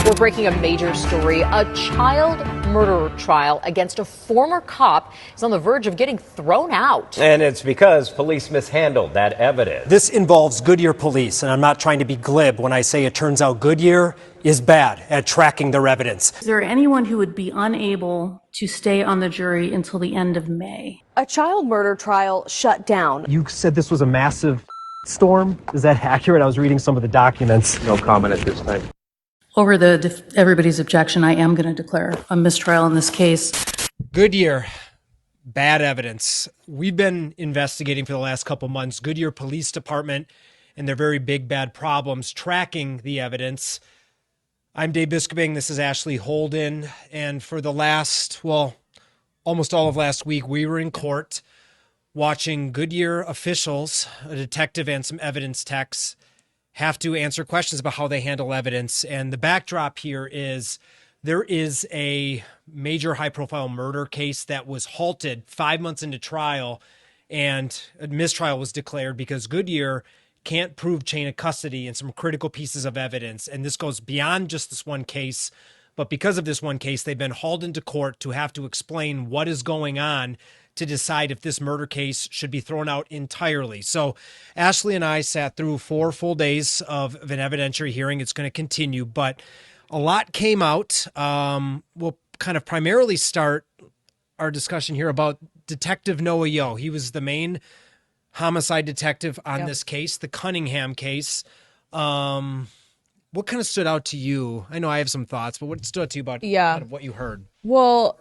We're breaking a major story. A child murder trial against a former cop is on the verge of getting thrown out. And it's because police mishandled that evidence. This involves Goodyear Police, and I'm not trying to be glib when I say it turns out Goodyear is bad at tracking their evidence. Is there anyone who would be unable to stay on the jury until the end of May? A child murder trial shut down. You said this was a massive storm. Is that accurate? I was reading some of the documents. No comment at this time. Over everybody's objection, I am going to declare a mistrial in this case. Goodyear, bad evidence. We've been investigating for the last couple months. Goodyear Police Department and their very big bad problems tracking the evidence. I'm Dave Biskoping. This is Ashley Holden. And for the last, almost all of last week, we were in court watching Goodyear officials, a detective and some evidence techs, have to answer questions about how they handle evidence. And the backdrop here is there is a major high-profile murder case that was halted 5 months into trial, and a mistrial was declared because Goodyear can't prove chain of custody and some critical pieces of evidence. And this goes beyond just this one case. But because of this one case, they've been hauled into court to have to explain what is going on to decide if this murder case should be thrown out entirely. So Ashley and I sat through 4 full days of an evidentiary hearing. It's going to continue, but a lot came out. We'll kind of primarily start our discussion here about Detective Noah Yo. He was the main homicide detective on this case, the Cunningham case. What kind of stood out to you? I know I have some thoughts, but what stood out to you about out of what you heard? Well,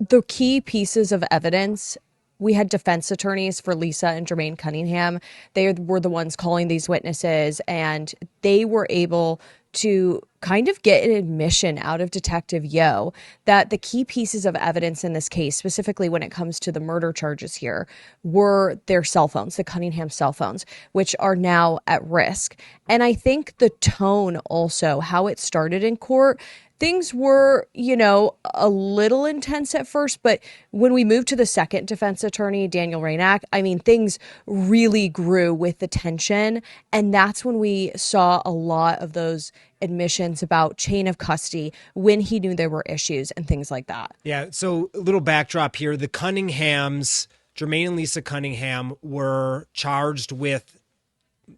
the key pieces of evidence, we had defense attorneys for Lisa and Jermaine Cunningham. They were the ones calling these witnesses, and they were able to kind of get an admission out of Detective Yo that the key pieces of evidence in this case, specifically when it comes to the murder charges here, were their cell phones, the Cunningham cell phones, which are now at risk. And I think the tone also, how it started in court, things were, a little intense at first, but when we moved to the second defense attorney, Daniel Rainak, things really grew with the tension. And that's when we saw a lot of those admissions about chain of custody, when he knew there were issues and things like that. Yeah. So a little backdrop here. The Cunninghams, Jermaine and Lisa Cunningham, were charged with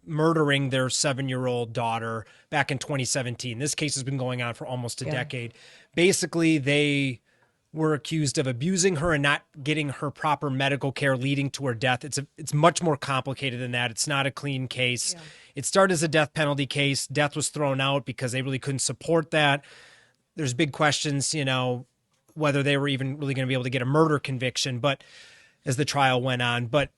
murdering their 7-year-old daughter back in 2017. This case has been going on for almost a decade. Basically, they were accused of abusing her and not getting her proper medical care, leading to her death. It's much more complicated than that. It's not a clean case. Yeah. It started as a death penalty case. Death was thrown out because they really couldn't support that. There's big questions, whether they were even really going to be able to get a murder conviction, but as the trial went on. But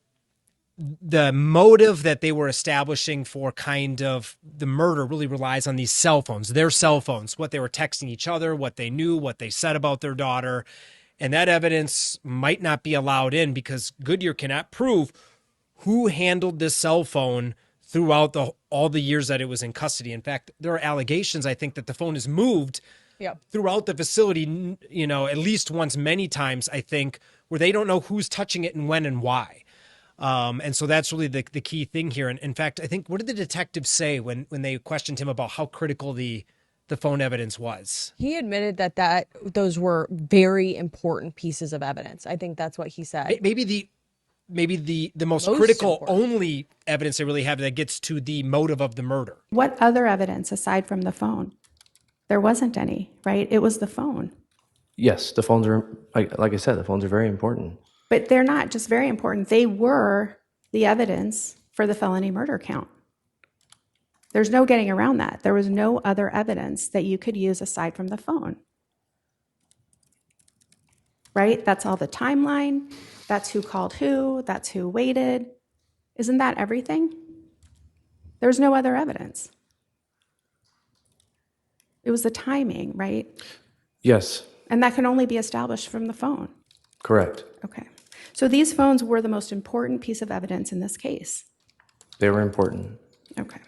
the motive that they were establishing for kind of the murder really relies on these cell phones, their cell phones, what they were texting each other, what they knew, what they said about their daughter. And that evidence might not be allowed in because Goodyear cannot prove who handled this cell phone throughout all the years that it was in custody. In fact, there are allegations, I think, that the phone is moved throughout the facility, at least once, many times, I think, where they don't know who's touching it and when and why. And so that's really the key thing here. And in fact, I think, what did the detective say when they questioned him about how critical the phone evidence was? He admitted that those were very important pieces of evidence. I think that's what he said. Maybe the most critical important. Only evidence they really have that gets to the motive of the murder. What other evidence aside from the phone? There wasn't any, right? It was the phone. Yes, the phones are, like I said, the phones are very important. But they're not just very important. They were the evidence for the felony murder count. There's no getting around that. There was no other evidence that you could use aside from the phone. Right? That's all the timeline. That's who called who. That's who waited. Isn't that everything? There's no other evidence. It was the timing, right? Yes. And that can only be established from the phone. Correct. Okay. So these phones were the most important piece of evidence in this case. They were important. Okay.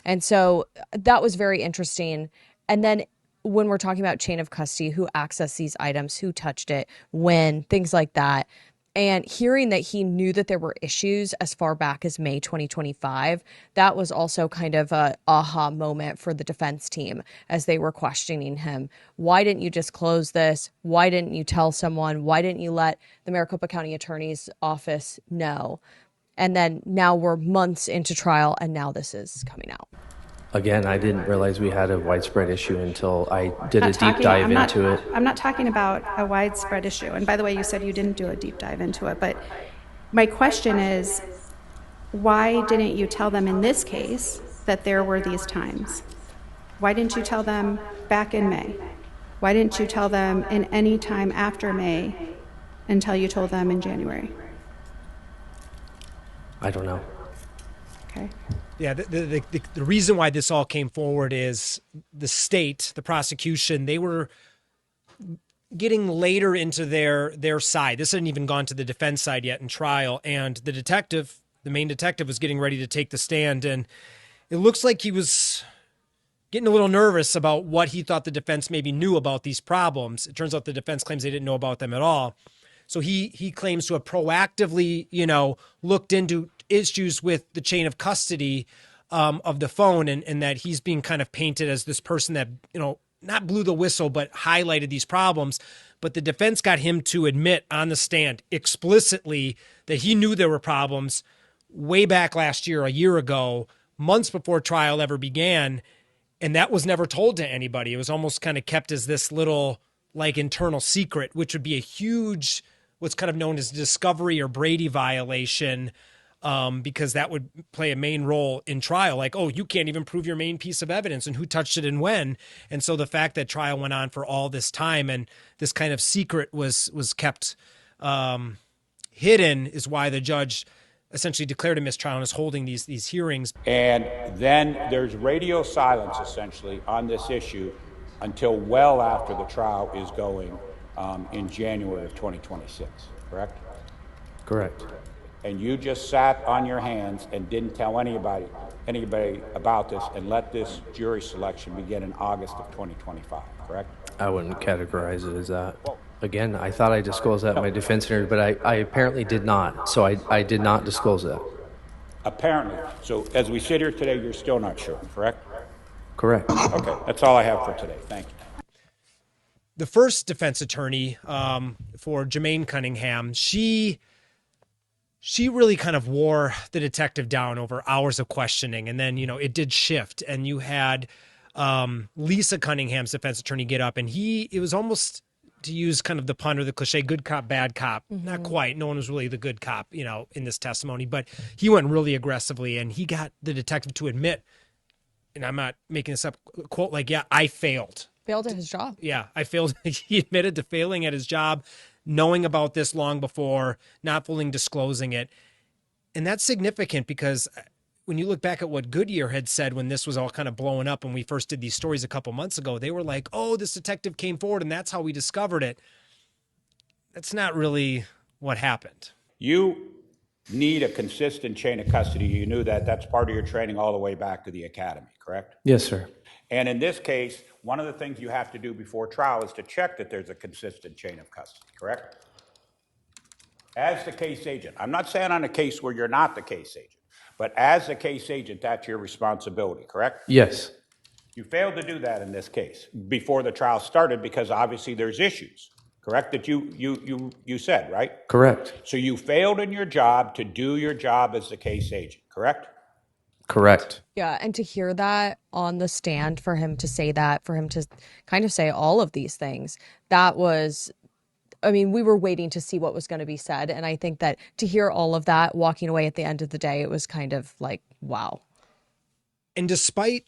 And so that was very interesting. And then when we're talking about chain of custody, who accessed these items, who touched it, when, things like that, And hearing that he knew that there were issues as far back as May 2025, that was also kind of a aha moment for the defense team as they were questioning him. Why didn't you disclose this? Why didn't you tell someone? Why didn't you let the Maricopa County Attorney's Office know? And then now we're months into trial, and now this is coming out. Again, I didn't realize we had a widespread issue until I did a Not deep talking- dive I'm not- into it. I'm not talking about a widespread issue. And by the way, you said you didn't do a deep dive into it. But my question is, why didn't you tell them in this case that there were these times? Why didn't you tell them back in May? Why didn't you tell them in any time after May until you told them in January? I don't know. Okay. Yeah, the reason why this all came forward is the state, the prosecution, they were getting later into their side. This hadn't even gone to the defense side yet in trial. And the main detective was getting ready to take the stand. And it looks like he was getting a little nervous about what he thought the defense maybe knew about these problems. It turns out the defense claims they didn't know about them at all. So he claims to have proactively, looked into issues with the chain of custody of the phone, and that he's being kind of painted as this person that, not blew the whistle, but highlighted these problems. But the defense got him to admit on the stand explicitly that he knew there were problems way back last year, a year ago, months before trial ever began. And that was never told to anybody. It was almost kind of kept as this little internal secret, which would be a huge, what's kind of known as discovery or Brady violation, because that would play a main role in trial. You can't even prove your main piece of evidence and who touched it and when. And so the fact that trial went on for all this time and this kind of secret was kept hidden is why the judge essentially declared a mistrial and is holding these hearings. And then there's radio silence essentially on this issue until well after the trial is going in January of 2026, correct? Correct. And you just sat on your hands and didn't tell anybody about this and let this jury selection begin in August of 2025, correct? I wouldn't categorize it as that. Again, I thought I disclosed that in my defense interview, but I apparently did not. So I did not disclose that. Apparently. So as we sit here today, you're still not sure, correct? Correct. Okay, that's all I have for today. Thank you. The first defense attorney for Jermaine Cunningham, she really kind of wore the detective down over hours of questioning. And then, it did shift. And you had Lisa Cunningham's defense attorney get up. And it was almost, to use kind of the pun or the cliche, good cop, bad cop. Mm-hmm. Not quite. No one was really the good cop, in this testimony. But he went really aggressively. And he got the detective to admit, and I'm not making this up, quote, I failed. Failed at his job. Yeah, I failed. He admitted to failing at his job, knowing about this long before, not fully disclosing it. And that's significant because when you look back at what Goodyear had said when this was all kind of blowing up and we first did these stories a couple months ago, they were like, oh, this detective came forward and that's how we discovered it. That's not really what happened. You need a consistent chain of custody. You knew that. That's part of your training all the way back to the academy, correct? Yes, sir. And in this case, one of the things you have to do before trial is to check that there's a consistent chain of custody, correct? As the case agent, I'm not saying on a case where you're not the case agent, but as the case agent, that's your responsibility, correct? Yes. You failed to do that in this case before the trial started because obviously there's issues, correct? That you said, right? Correct. So you failed in your job to do your job as the case agent, correct? Correct. Yeah, and to hear that on the stand, for him to say that, for him to kind of say all of these things, that was, we were waiting to see what was going to be said. And I think that to hear all of that walking away at the end of the day, it was kind of like, wow. And despite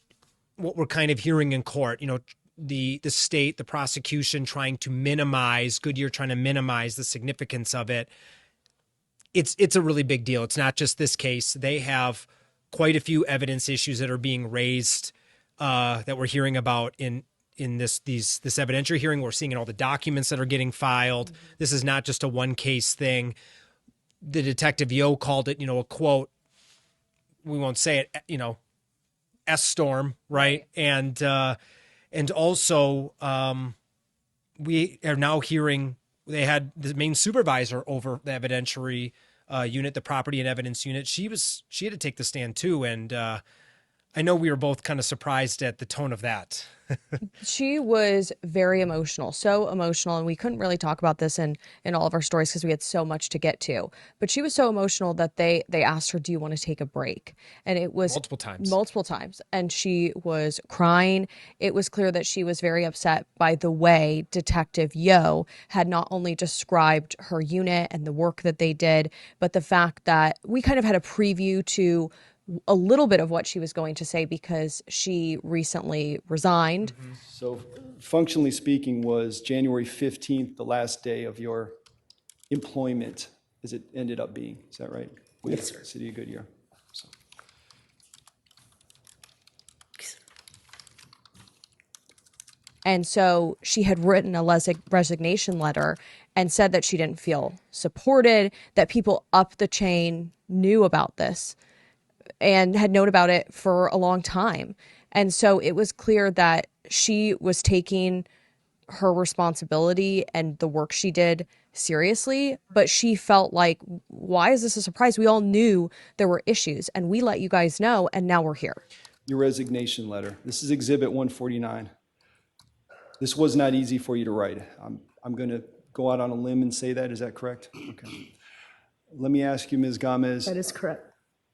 what we're kind of hearing in court, the state, the prosecution trying to minimize, Goodyear trying to minimize the significance of it, it's a really big deal. It's not just this case. They have quite a few evidence issues that are being raised that we're hearing about in this evidentiary hearing. We're seeing in all the documents that are getting filed. Mm-hmm. This is not just a one case thing. The detective Yo called it, a quote, we won't say it, S storm, right? And also we are now hearing they had the main supervisor over the evidentiary unit, the property and evidence unit. She had to take the stand too, and I know we were both kind of surprised at the tone of that. She was very emotional, so emotional, and we couldn't really talk about this in all of our stories because we had so much to get to. But she was so emotional that they asked her, "Do you want to take a break?" And it was multiple times, and she was crying. It was clear that she was very upset by the way Detective Yo had not only described her unit and the work that they did, but the fact that we kind of had a preview to a little bit of what she was going to say because she recently resigned. So functionally speaking, was January 15th the last day of your employment as it ended up being? Is that right? With Yes, sir. City of Goodyear. So. And so she had written a resignation letter and said that she didn't feel supported, that people up the chain knew about this and had known about it for a long time. And so it was clear that she was taking her responsibility and the work she did seriously, but she felt like, why is this a surprise? We all knew there were issues and we let you guys know, and now we're here. Your resignation letter. This is Exhibit 149. This was not easy for you to write. I'm going to go out on a limb and say that. Is that correct? Okay. Let me ask you, Ms. Gomez. That is correct.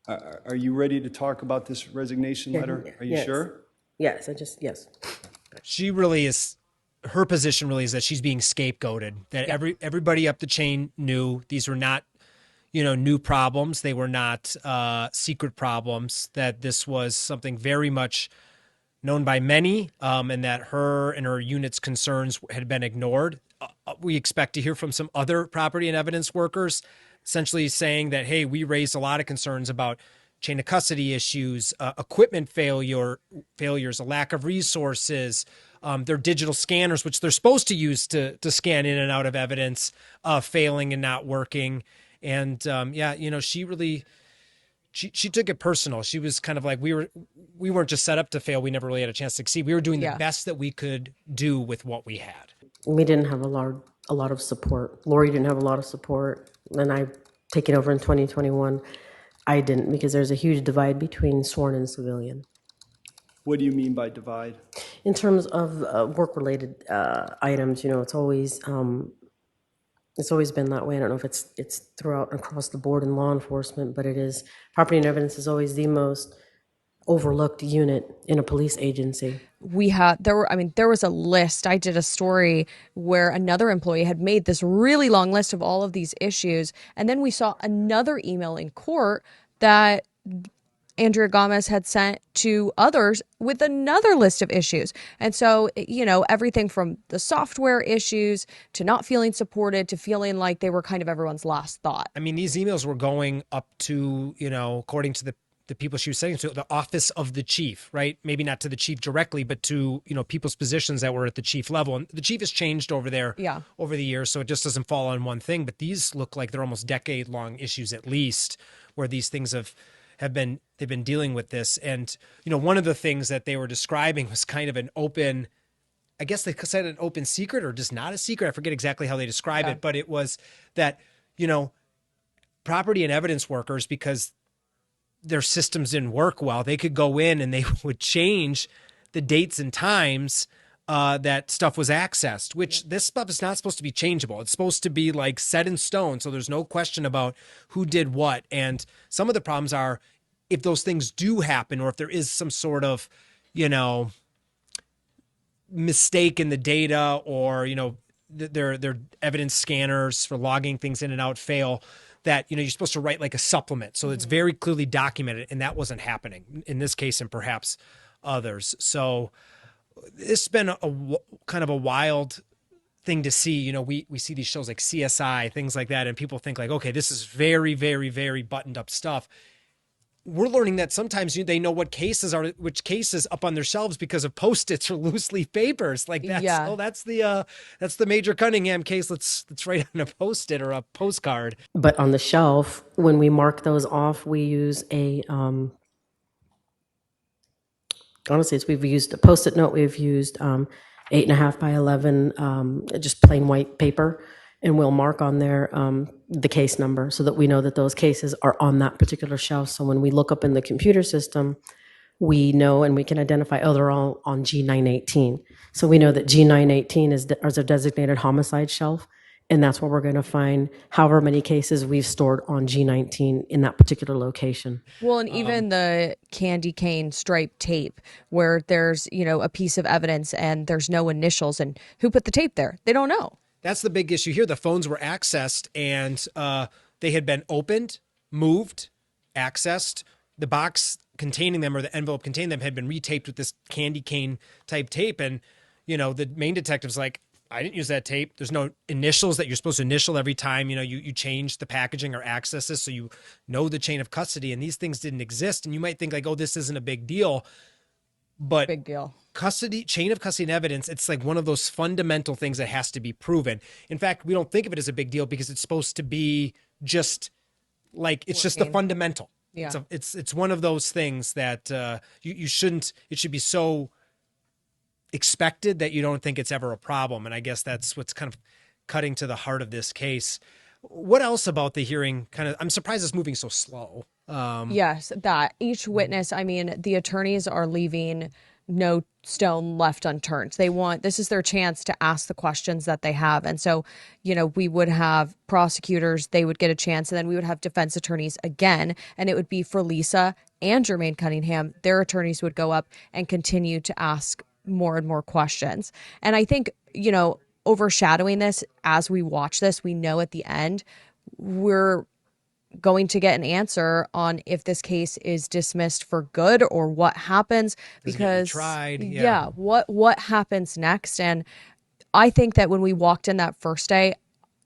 Are you ready to talk about this resignation letter? Are you Yes. sure? Yes, yes. She really is. Her position really is that she's being scapegoated. That everybody up the chain knew these were not, new problems. They were not secret problems. That this was something very much known by many, and that her and her unit's concerns had been ignored. We expect to hear from some other property and evidence workers, essentially saying that, hey, we raised a lot of concerns about chain of custody issues, equipment failures, a lack of resources, their digital scanners, which they're supposed to use to scan in and out of evidence, failing and not working. And she really, she took it personal. She was kind of like, we weren't just set up to fail. We never really had a chance to succeed. We were doing the best that we could do with what we had. We didn't have a lot of support. Lori didn't have a lot of support. And I taken over in 2021. I didn't, because there's a huge divide between sworn and civilian. What do you mean by divide? In terms of work-related items, it's always been that way. I don't know if it's throughout across the board in law enforcement, but it is. Property and evidence is always the most overlooked unit in a police agency. There was a list. I did a story where another employee had made this really long list of all of these issues. And then we saw another email in court that Andrea Gomez had sent to others with another list of issues. And so, everything from the software issues to not feeling supported to feeling like they were kind of everyone's last thought. I mean, these emails were going up to, according to the people she was sending to, the office of the chief, right? Maybe not to the chief directly, but to, people's positions that were at the chief level. And the chief has changed over there over the years, so it just doesn't fall on one thing. But these look like they're almost decade-long issues at least, where these things they've been dealing with this. And, one of the things that they were describing was kind of an open, I guess they said an open secret or just not a secret. I forget exactly how they describe it, but it was that, property and evidence workers, because their systems didn't work well, they could go in and they would change the dates and times that stuff was accessed, which this stuff is not supposed to be changeable. It's supposed to be like set in stone. So there's no question about who did what. And some of the problems are if those things do happen, or if there is some sort of, mistake in the data, or, their evidence scanners for logging things in and out fail, that, you're supposed to write like a supplement. So it's very clearly documented, and that wasn't happening in this case and perhaps others. So it's been a kind of a wild thing to see. We see these shows like CSI, things like that, and people think like, okay, this is very, very, very buttoned up stuff. We're learning that sometimes they know which cases up on their shelves because of Post-its or loose leaf papers. Like that's the Major Cunningham case. Let's write on a Post-it or a postcard. But on the shelf, when we mark those off, we use we've used a Post-it note. We've used 8.5 by 11, just plain white paper. and we'll mark on there the case number so that we know that those cases are on that particular shelf. So when we look up in the computer system, we know and we can identify, oh, they're all on G918. So we know that G918 is a designated homicide shelf, and that's where we're going to find however many cases we've stored on G19 in that particular location. Well, and even the candy cane striped tape where there's, a piece of evidence and there's no initials and who put the tape there? They don't know. That's the big issue here. The phones were accessed and they had been opened, moved, accessed. The box containing them or the envelope containing them had been retaped with this candy cane type tape. And, the main detective's like, I didn't use that tape. There's no initials that you're supposed to initial every time, you change the packaging or access this so you know the chain of custody. And these things didn't exist. And you might think like, oh, this isn't a big deal. But big deal. Chain of custody and evidence, it's like one of those fundamental things that has to be proven. In fact, we don't think of it as a big deal because it's supposed to be just like, it's just the fundamental. Yeah. It's one of those things that you shouldn't, it should be so expected that you don't think it's ever a problem. And I guess that's what's kind of cutting to the heart of this case. What else about the hearing I'm surprised it's moving so slow. Yes, that each witness, the attorneys are leaving no stone left unturned. This is their chance to ask the questions that they have. And so, we would have prosecutors, they would get a chance, and then we would have defense attorneys again, and it would be for Lisa and Jermaine Cunningham. Their attorneys would go up and continue to ask more and more questions. And I think, overshadowing this as we watch this, we know at the end, we're going to get an answer on if this case is dismissed for good or what happens, because what happens next. And I think that when we walked in that first day,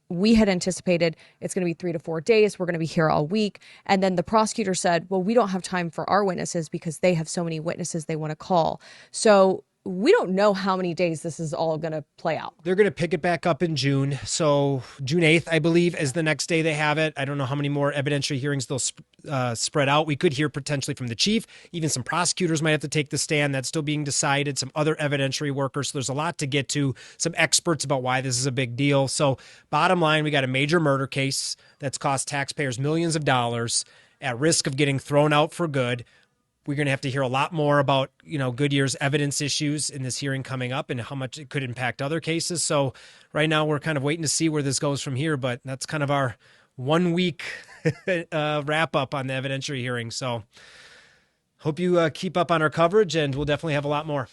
we had anticipated it's going to be 3 to 4 days. We're going to be here all week. And then the prosecutor said, well, we don't have time for our witnesses because they have so many witnesses they want to call. So we don't know how many days this is all going to play out. They're going to pick it back up in June. So June 8th, I believe, is the next day they have it. I don't know how many more evidentiary hearings they'll spread out. We could hear potentially from the chief. Even some prosecutors might have to take the stand. That's still being decided. Some other evidentiary workers. So there's a lot to get to. Some experts about why this is a big deal. So bottom line, we got a major murder case that's cost taxpayers millions of dollars at risk of getting thrown out for good. We're going to have to hear a lot more about, Goodyear's evidence issues in this hearing coming up and how much it could impact other cases. So right now we're kind of waiting to see where this goes from here, but that's kind of our 1 week wrap up on the evidentiary hearing. So hope you keep up on our coverage and we'll definitely have a lot more.